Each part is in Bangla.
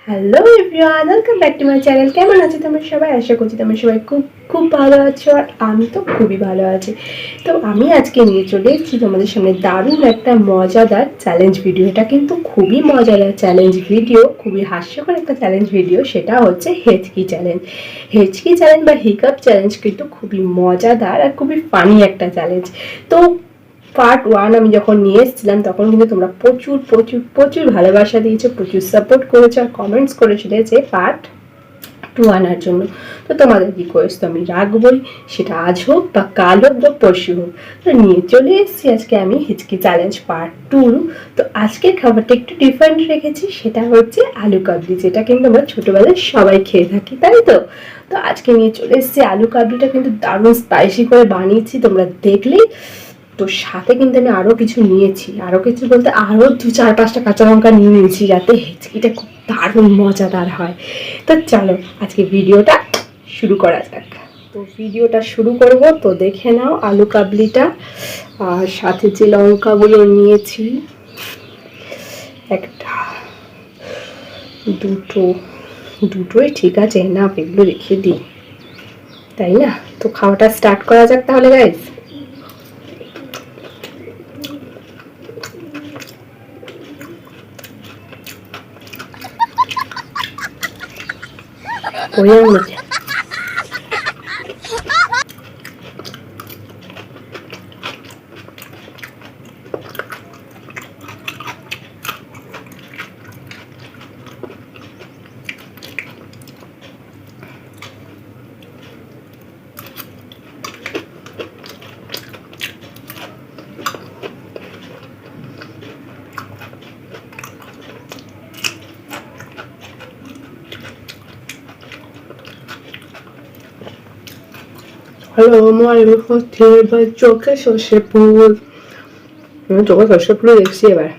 Hello everyone, welcome back to my channel. কেমন আছো তোমরা সবাই? আশা করছি তোমরা সবাই খুব খুব ভালো আছো, আর আমি তো খুবই ভালো আছি। তো আমি আজকে নিয়ে চলে এসেছি তোমাদের সামনে দারুণ একটা মজাদার চ্যালেঞ্জ ভিডিও। এটা কিন্তু খুবই মজাদার চ্যালেঞ্জ ভিডিও, খুবই হাস্যকর একটা চ্যালেঞ্জ ভিডিও। সেটা হচ্ছে হেচকি চ্যালেঞ্জ। হেচকি চ্যালেঞ্জ বা হিকআপ চ্যালেঞ্জ কিন্তু খুবই মজাদার আর খুবই ফানি একটা চ্যালেঞ্জ। তো পার্ট 1 আমি যখন নিয়ে এসেছিলাম তখন কিন্তু তোমরা প্রচুর প্রচুর প্রচুর ভালোবাসা দিয়েছো, প্রচুর সাপোর্ট করেছো আর কমেন্টস করেছিলে যে পার্ট 2 আনার জন্য। তো তোমাদের রিকোয়েস্ট তো আমি রাখবই, সেটা আজ হোক বা কাল হোক বা পরশু হোক। তো নিয়ে চলে এসেছি আজকে আমি হিচকি চ্যালেঞ্জ পার্ট 2। তো আজকের খাবারটা একটু ডিফারেন্ট রেখেছি, সেটা হচ্ছে আলু কাবলি, যেটা কিন্তু আমরা ছোটোবেলায় সবাই খেয়ে থাকি, তাই তো? তো আজকে নিয়ে চলে এসেছি আলু কাবলিটা, কিন্তু দারুণ স্পাইসি করে বানিয়েছি, তোমরা দেখলেই। তো সাথে কিন্তু আমি আরও কিছু নিয়েছি, আরও কিছু বলতে আরও 2-4-5টা কাঁচা লঙ্কা নিয়ে নিয়েছি, যাতে হেঁচকিটা খুব দারুণ মজাদার হয়। তো চলো আজকে ভিডিওটা শুরু করা যাক। তো ভিডিওটা শুরু করব, তো দেখে নাও আলু কাবলিটা। আর সাথে যে লঙ্কাগুলো নিয়েছি, একটা, দুটো, দুটোই ঠিক আছে না, এগুলো রেখে দিই, তাই না? তো খাওয়াটা স্টার্ট করা যাক তাহলে গাইস। ওই হ্যালো আমার হচ্ছে এবার চোখে সর্ষে ফুল, চোখে সর্ষে ফুল দেখছি এবার।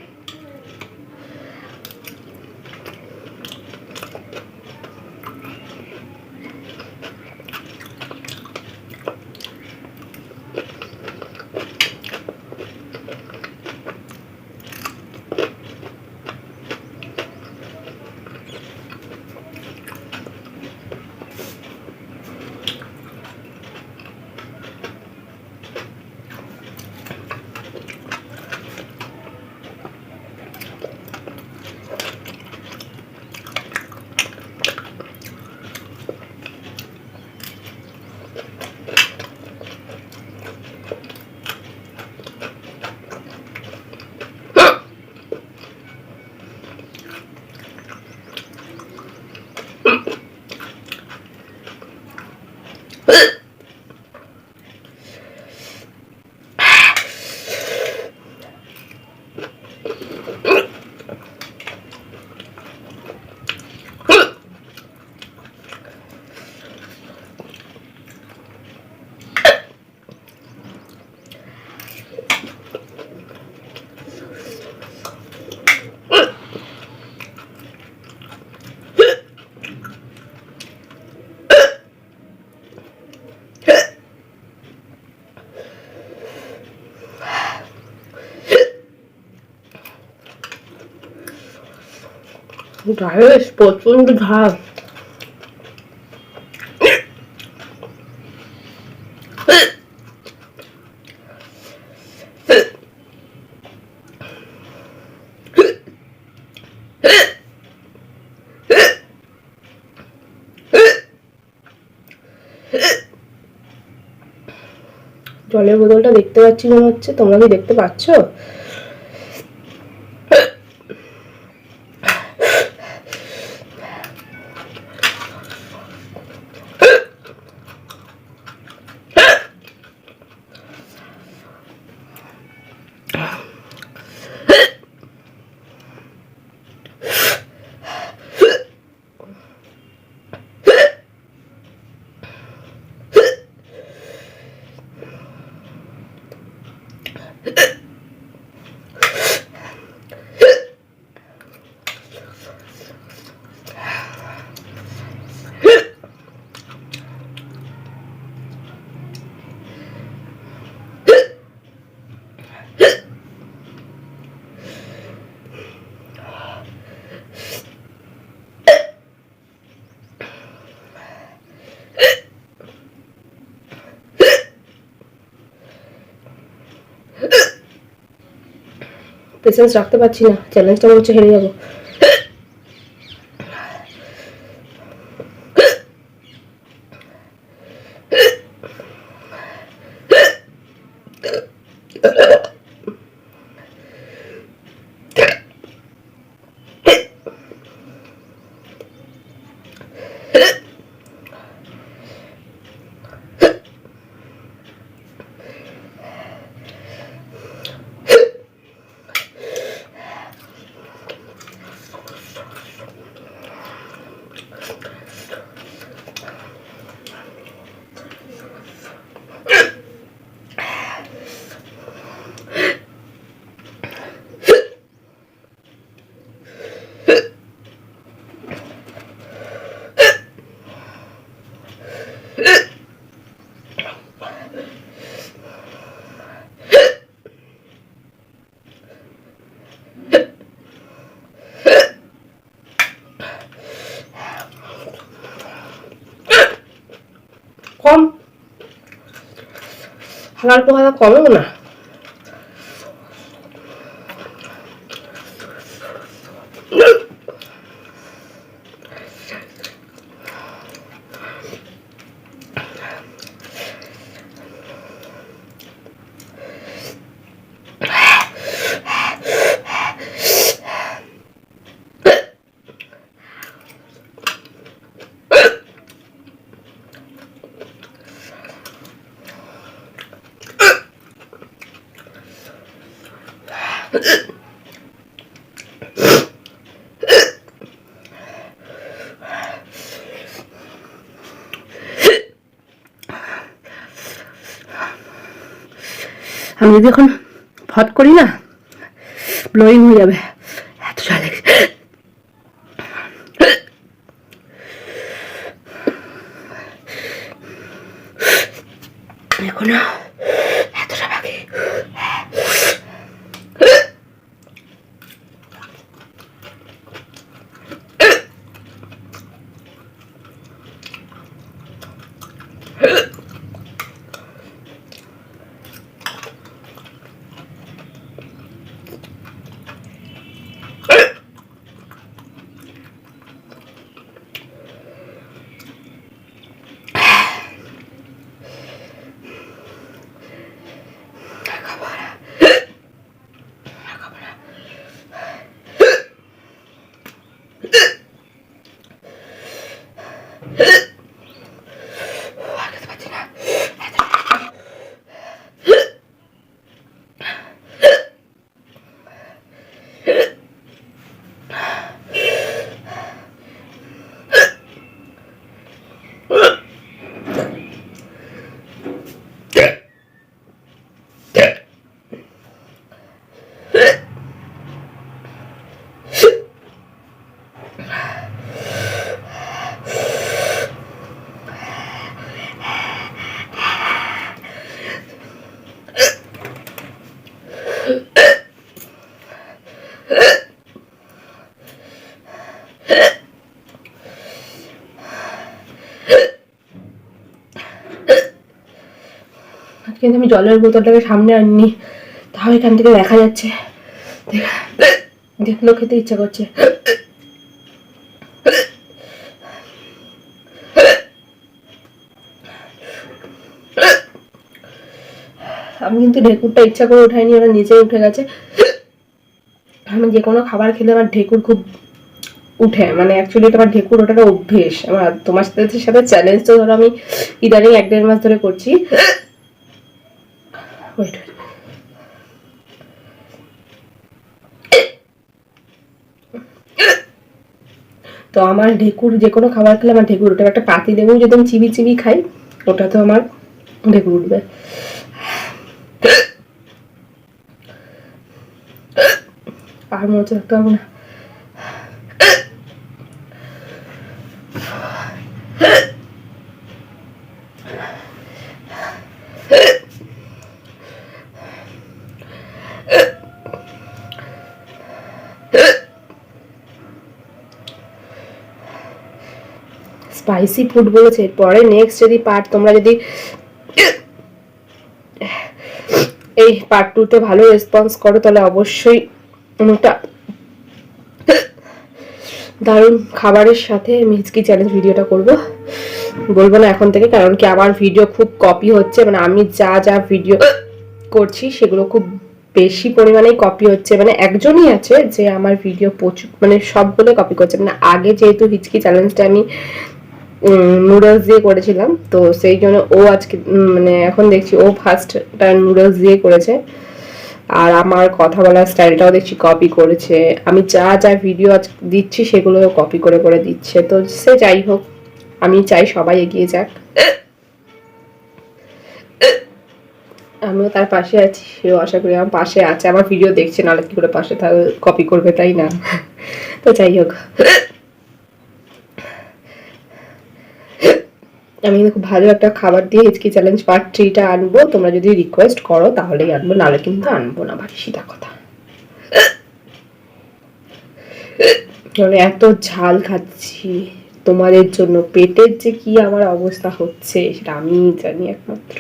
গাইস প্রচন্ড ঝাল। জলের বোতলটা দেখতে পাচ্ছি মনে হচ্ছে, তোমরা কি দেখতে পাচ্ছ? পেশেন্স রাখতে পারছি না, চ্যালেঞ্জটা মনে হচ্ছে হেরে যাবো। কম হালার পোহালা কমেও না। আমি যদি এখন ফট করি না, ব্লোয়িং হয়ে যাবে, এত ঝাল লেগেছে। এখন এতটা বাকি। কিন্তু আমি জলের বোতলটাকে সামনে আনিনি, তাও এখান থেকে দেখা যাচ্ছে, দেখলেও খেতে ইচ্ছা করছে। আমি কিন্তু ঢেকুরটা ইচ্ছা করে উঠাইনি, ওরা নিচে উঠে গেছে। আমি যে কোনো খাবার খেলে আমার ঢেকুর খুব উঠে, মানে অ্যাকচুয়ালি এটা আমার ঢেকুর ওটা অভ্যেস আমার। তোমার সাথে চ্যালেঞ্জ তো ধরো আমি ইদানিং 1-1.5 মাস ধরে করছি। তো আমার ঢেকুর যে কোনো খাবার খেলে আমার ঢেকুর উঠে। একটা পাতি দেবো যদি আমি চিবি চিবি খাই, ওটা তো আমার ঢেকুর উঠবে। আর মনে হচ্ছে থাকতে পারবো না। স্পাইসি ফুড বলেছে। পরে নেক্সট যদি পার্ট তোমরা যদি এই পার্ট 2 তে ভালো রেসপন্স করো তাহলে অবশ্যই একটা দারুণ খাবারের সাথে আমি হিচকি চ্যালেঞ্জ ভিডিওটা করব। বলবো না এখন থেকে, কারণ কি আমার ভিডিও খুব কপি হচ্ছে, মানে আমি যা যা ভিডিও করছি সেগুলো খুব বেশি পরিমাণেই কপি হচ্ছে। মানে একজনই আছে যে আমার ভিডিও প্রচুর, মানে সবগুলো কপি করছে। মানে আগে যেহেতু হিচকি চ্যালেঞ্জটা আমি নুডলস দিয়ে করেছিলাম, তো সেই জন্য ও আজকে মানে এখন দেখছি ও ফার্স্টটা নুডলস দিয়ে করেছে। আর আমার কথা বলার স্টাইলটাও দেখছি কপি করেছে। আমি যা যা ভিডিও আজ দিচ্ছি সেগুলো কপি করে করে দিচ্ছে। তো সে যাই হোক, আমি চাই সবাই এগিয়ে যাক, আমিও তার পাশে আছি, সেও আশা করি আমার পাশে আছে। আমার ভিডিও দেখছে, নাহলে কি করে পাশে কপি করবে, তাই না? তো যাই হোক, আমি খুব ভালো একটা খাবার দিয়ে হিচকি চ্যালেঞ্জ পার্ট 3টা আনবো। তোমরা যদি রিকোয়েস্ট করো তাহলেই আনবো, নাহলে কিন্তু আনবো না, ভাই সিধা কথা। এত ঝাল খাচ্ছি তোমাদের জন্য, পেটের যে কি আমার অবস্থা হচ্ছে সেটা আমি জানি একমাত্র।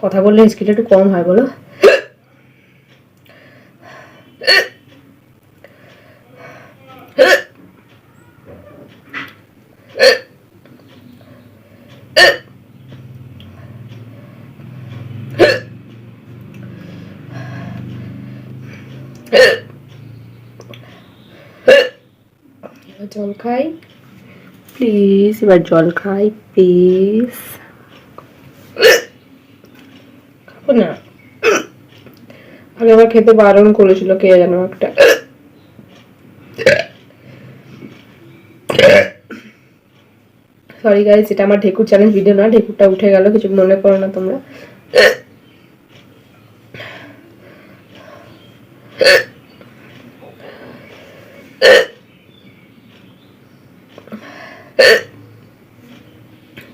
কথা বললে হিচকিটা একটু কম হয় বলো? জল খাই প্লিজ, এবার জল খাই প্লিজ। খাবো না, আগে আবার খেতে বারণ করেছিল কে যেন একটা। সরি গাইস, এটা আমার ঢেকুর চ্যালেঞ্জ ভিডিও না, ঢেকুরটা উঠে গেল, কিছু মনে করো না তোমরা।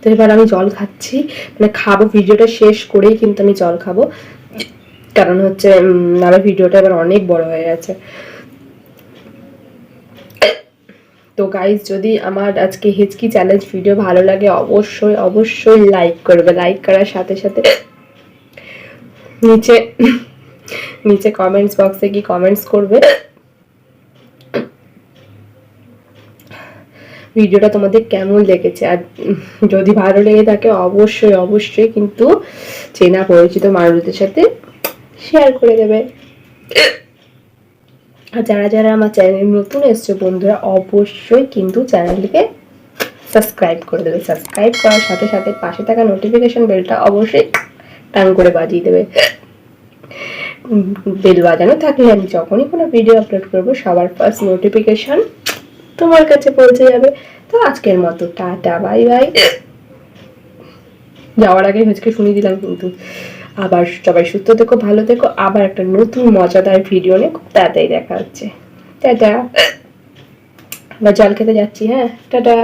তো এবার আমি জল খাচ্ছি, মানে খাবো, ভিডিওটা শেষ করেই কিন্তু আমি জল খাবো, কারণ হচ্ছে নাহলে ভিডিওটা এবার অনেক বড় হয়ে গেছে। তো গাইস, যদি আমার আজকে হিচকি চ্যালেঞ্জ ভিডিও ভালো লাগে অবশ্যই অবশ্যই লাইক করবে। লাইক করার সাথে সাথে নিচে নিচে কমেন্টস বক্সে কি কমেন্টস করবে, ভিডিওটা তোমাদের কেমন লেগেছে। আর যদি ভালো লেগে থাকে অবশ্যই অবশ্যই কিন্তু চেনা পরিচিত মানুষদের সাথে শেয়ার করে দেবে। আর যারা যারা আমার চ্যানেল নতুন এসছে বন্ধুরা, অবশ্যই কিন্তু চ্যানেলটিকে সাবস্ক্রাইব করে দেবে। সাবস্ক্রাইব করার সাথে সাথে পাশে থাকা নোটিফিকেশন বেলটা অবশ্যই টান করে বাজিয়ে দেবে। বেল বাজানো থাকলে আমি যখনই কোনো ভিডিও আপলোড করবো সবার ফার্স্ট নোটিফিকেশন তোমার কাছে পৌঁছে যাবে। তো আজকের মতো টাটা, বাই বাই। যাওয়ার আগে হচ্ছে শুনিয়ে দিলাম কিন্তু। আবার সবাই সুস্থ থেকো, ভালো থেকো, আবার একটা নতুন মজাদার ভিডিও নিয়ে খুব তাড়াতাড়ি দেখা হচ্ছে। টাটা। আবার জল খেতে যাচ্ছি, হ্যাঁ টাটা।